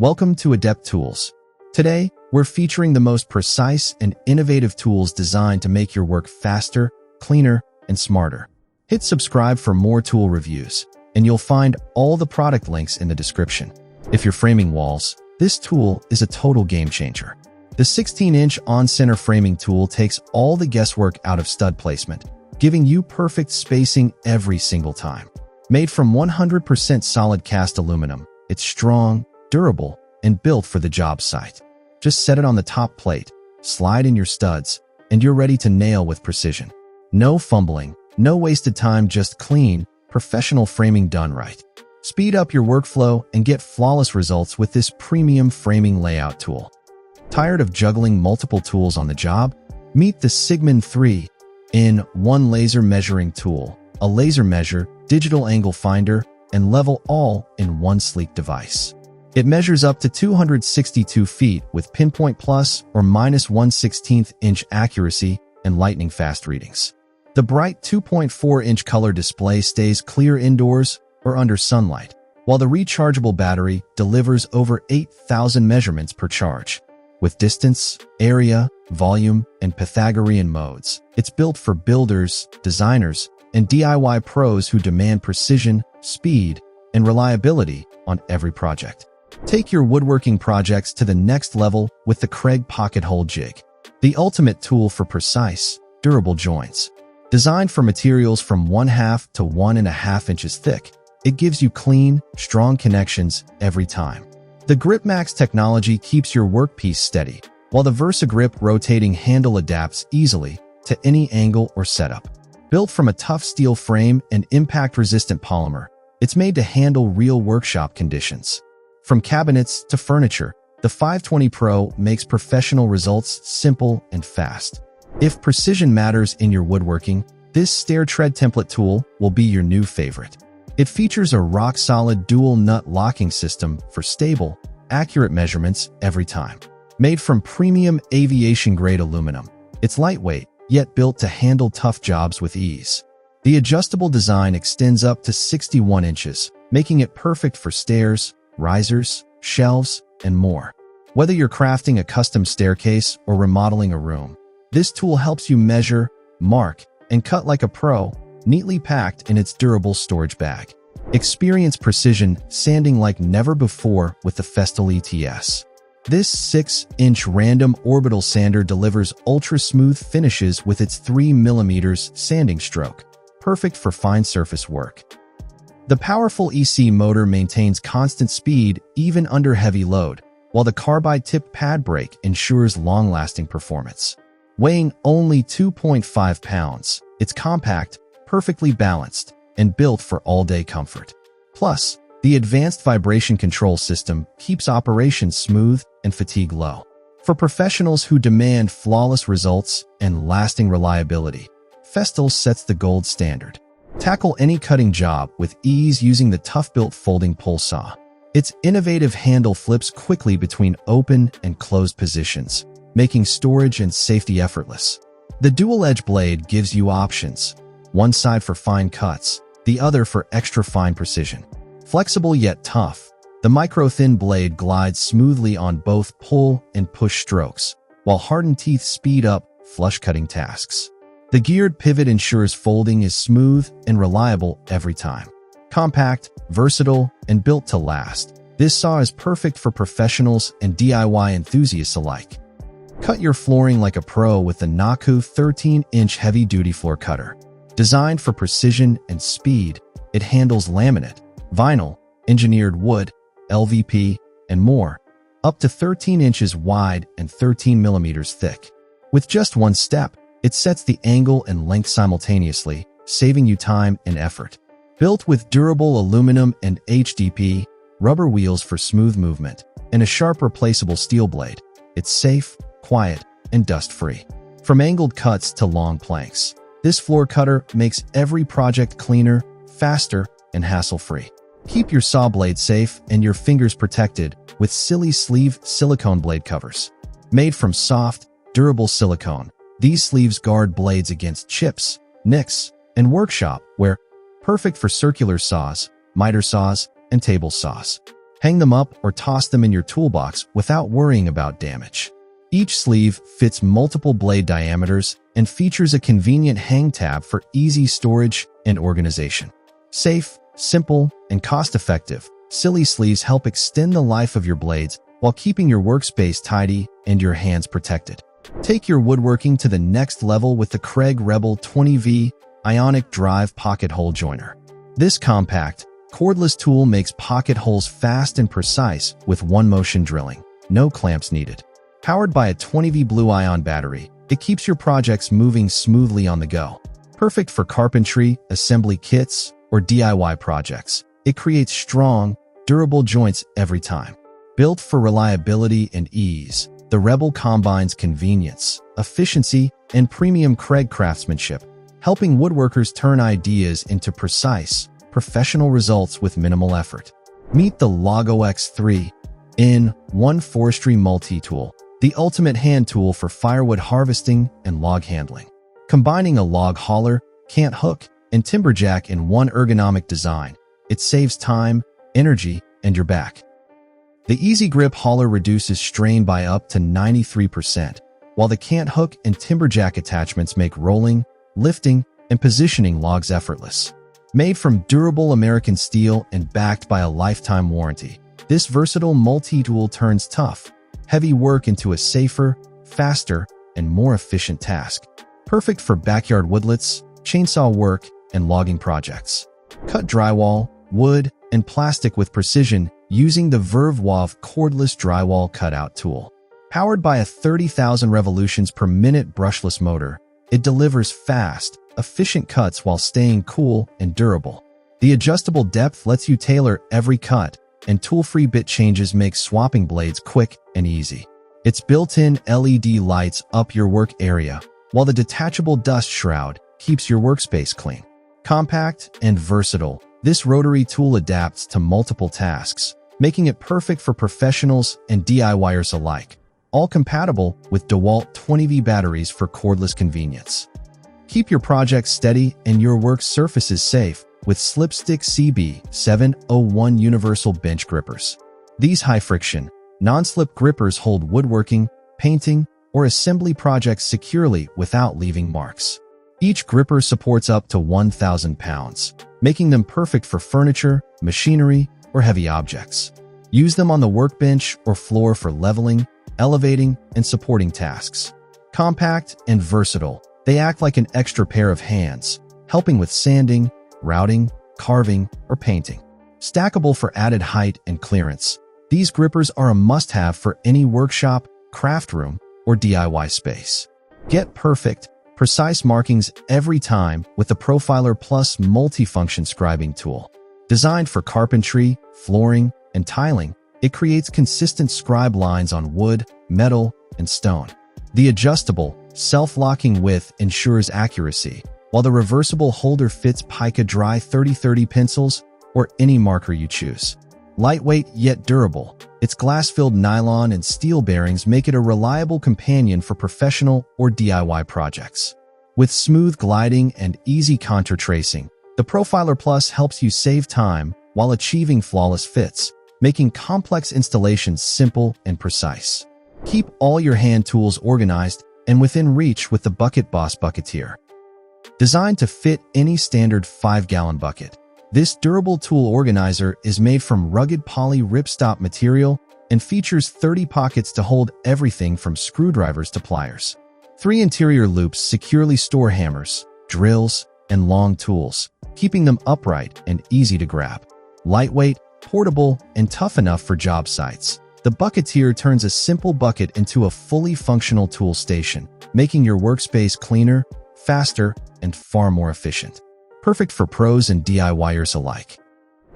Welcome to Adept Tools. Today, we're featuring the most precise and innovative tools designed to make your work faster, cleaner, and smarter. Hit subscribe for more tool reviews, and you'll find all the product links in the description. If you're framing walls, this tool is a total game changer. The 16-inch on-center framing tool takes all the guesswork out of stud placement, giving you perfect spacing every single time. Made from 100% solid cast aluminum, it's strong, durable, and built for the job site. Just set it on the top plate, slide in your studs, and you're ready to nail with precision. No fumbling, no wasted time, just clean, professional framing done right. Speed up your workflow and get flawless results with this premium framing layout tool. Tired of juggling multiple tools on the job? Meet the CIGMAN 3-in-1 laser measuring tool, a laser measure, digital angle finder, and level all in one sleek device. It measures up to 262 feet with pinpoint plus or minus 1/16 inch accuracy and lightning-fast readings. The bright 2.4-inch color display stays clear indoors or under sunlight, while the rechargeable battery delivers over 8,000 measurements per charge. With distance, area, volume, and Pythagorean modes, it's built for builders, designers, and DIY pros who demand precision, speed, and reliability on every project. Take your woodworking projects to the next level with the Kreg Pocket-Hole Jig, the ultimate tool for precise, durable joints. Designed for materials from 1/2 to 1.5 inches thick, it gives you clean, strong connections every time. The GripMax technology keeps your workpiece steady, while the VersaGrip rotating handle adapts easily to any angle or setup. Built from a tough steel frame and impact-resistant polymer, it's made to handle real workshop conditions. From cabinets to furniture, the 520 Pro makes professional results simple and fast. If precision matters in your woodworking, this Stair tread template tool will be your new favorite. It features a rock-solid dual-nut locking system for stable, accurate measurements every time. Made from premium aviation-grade aluminum, it's lightweight, yet built to handle tough jobs with ease. The adjustable design extends up to 61 inches, making it perfect for stairs, risers, shelves, and more. Whether you're crafting a custom staircase or remodeling a room, this tool helps you measure, mark, and cut like a pro, neatly packed in its durable storage bag. Experience precision sanding like never before with the Festool ETS. This 6-inch random orbital sander delivers ultra-smooth finishes with its 3mm sanding stroke, perfect for fine surface work. The powerful EC motor maintains constant speed even under heavy load, while the carbide-tipped pad brake ensures long-lasting performance. Weighing only 2.5 pounds, it's compact, perfectly balanced, and built for all-day comfort. Plus, the advanced vibration control system keeps operations smooth and fatigue low. For professionals who demand flawless results and lasting reliability, Festool sets the gold standard. Tackle any cutting job with ease using the ToughBuilt folding pole saw. Its innovative handle flips quickly between open and closed positions, making storage and safety effortless. The dual-edge blade gives you options, one side for fine cuts, the other for extra fine precision. Flexible yet tough, the micro-thin blade glides smoothly on both pull and push strokes, while hardened teeth speed up flush-cutting tasks. The geared pivot ensures folding is smooth and reliable every time. Compact, versatile, and built to last, this saw is perfect for professionals and DIY enthusiasts alike. Cut your flooring like a pro with the NAACOO 13-inch heavy-duty floor cutter. Designed for precision and speed, it handles laminate, vinyl, engineered wood, LVP, and more, up to 13 inches wide and 13 millimeters thick. With just one step, it sets the angle and length simultaneously, saving you time and effort. Built with durable aluminum and HDP, rubber wheels for smooth movement, and a sharp replaceable steel blade, it's safe, quiet, and dust-free. From angled cuts to long planks, this floor cutter makes every project cleaner, faster, and hassle-free. Keep your saw blade safe and your fingers protected with Sili sleeve silicone blade covers. Made from soft, durable silicone, these sleeves guard blades against chips, nicks, and workshop wear, perfect for circular saws, miter saws, and table saws. Hang them up or toss them in your toolbox without worrying about damage. Each sleeve fits multiple blade diameters and features a convenient hang tab for easy storage and organization. Safe, simple, and cost-effective, Sili sleeves help extend the life of your blades while keeping your workspace tidy and your hands protected. Take your woodworking to the next level with the Kreg Rebel 20V Ionic Drive Pocket Hole Joiner. This compact, cordless tool makes pocket holes fast and precise with one-motion drilling. No clamps needed. Powered by a 20V blue-ion battery, it keeps your projects moving smoothly on the go. Perfect for carpentry, assembly kits, or DIY projects, it creates strong, durable joints every time. Built for reliability and ease, the Rebel combines convenience, efficiency, and premium Kreg craftsmanship, helping woodworkers turn ideas into precise, professional results with minimal effort. Meet the LogOX 3-in-1 Forestry Multitool, the ultimate hand tool for firewood harvesting and log handling. Combining a log hauler, cant hook, and timberjack in one ergonomic design, it saves time, energy, and your back. The Easy Grip hauler reduces strain by up to 93%, while the cant hook and timberjack attachments make rolling, lifting, and positioning logs effortless. Made from durable American steel and backed by a lifetime warranty, this versatile multi-tool turns tough, heavy work into a safer, faster, and more efficient task. Perfect for backyard woodlots, chainsaw work, and logging projects. Cut drywall, wood, and plastic with precision using the VERVEWAV cordless drywall cutout tool. Powered by a 30,000 revolutions per minute brushless motor, it delivers fast, efficient cuts while staying cool and durable. The adjustable depth lets you tailor every cut, and tool-free bit changes make swapping blades quick and easy. Its built-in LED lights up your work area, while the detachable dust shroud keeps your workspace clean. Compact and versatile, this rotary tool adapts to multiple tasks, making it perfect for professionals and DIYers alike, all compatible with DeWalt 20V batteries for cordless convenience. Keep your projects steady and your work surfaces safe with Slipstick CB701 universal bench grippers. These high-friction, non-slip grippers hold woodworking, painting, or assembly projects securely without leaving marks. Each gripper supports up to 1,000 pounds, making them perfect for furniture, machinery, or heavy objects. Use them on the workbench or floor for leveling, elevating, and supporting tasks. Compact and versatile, they act like an extra pair of hands, helping with sanding, routing, carving, or painting. Stackable for added height and clearance, these grippers are a must-have for any workshop, craft room, or DIY space. Get perfect, precise markings every time with the Profiler Plus Multifunction Scribing tool. Designed for carpentry, flooring, and tiling, it creates consistent scribe lines on wood, metal, and stone. The adjustable, self-locking width ensures accuracy, while the reversible holder fits Pica Dry 3030 pencils or any marker you choose. Lightweight yet durable, its glass-filled nylon and steel bearings make it a reliable companion for professional or DIY projects. With smooth gliding and easy contour tracing, the Profiler Plus helps you save time while achieving flawless fits, making complex installations simple and precise. Keep all your hand tools organized and within reach with the Bucket Boss Bucketeer. Designed to fit any standard 5-gallon bucket, this durable tool organizer is made from rugged poly ripstop material and features 30 pockets to hold everything from screwdrivers to pliers. 3 interior loops securely store hammers, drills, and long tools, keeping them upright and easy to grab. Lightweight, portable, and tough enough for job sites, the Bucketeer turns a simple bucket into a fully functional tool station, making your workspace cleaner, faster, and far more efficient. Perfect for pros and DIYers alike.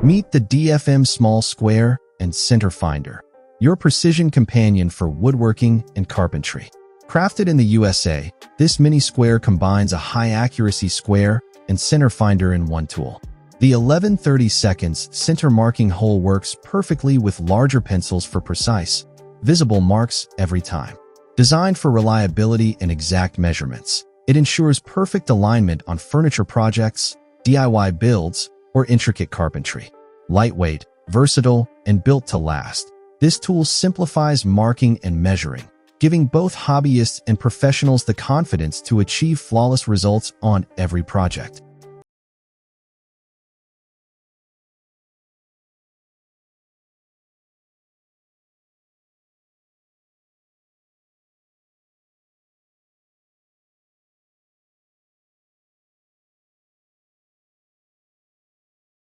Meet the DFM Small Square and Center Finder, your precision companion for woodworking and carpentry. Crafted in the USA, this mini square combines a high-accuracy square and center finder in one tool. The 11/32 center marking hole works perfectly with larger pencils for precise, visible marks every time. Designed for reliability and exact measurements, it ensures perfect alignment on furniture projects, DIY builds, or intricate carpentry. Lightweight, versatile, and built to last. This tool simplifies marking and measuring, giving both hobbyists and professionals the confidence to achieve flawless results on every project.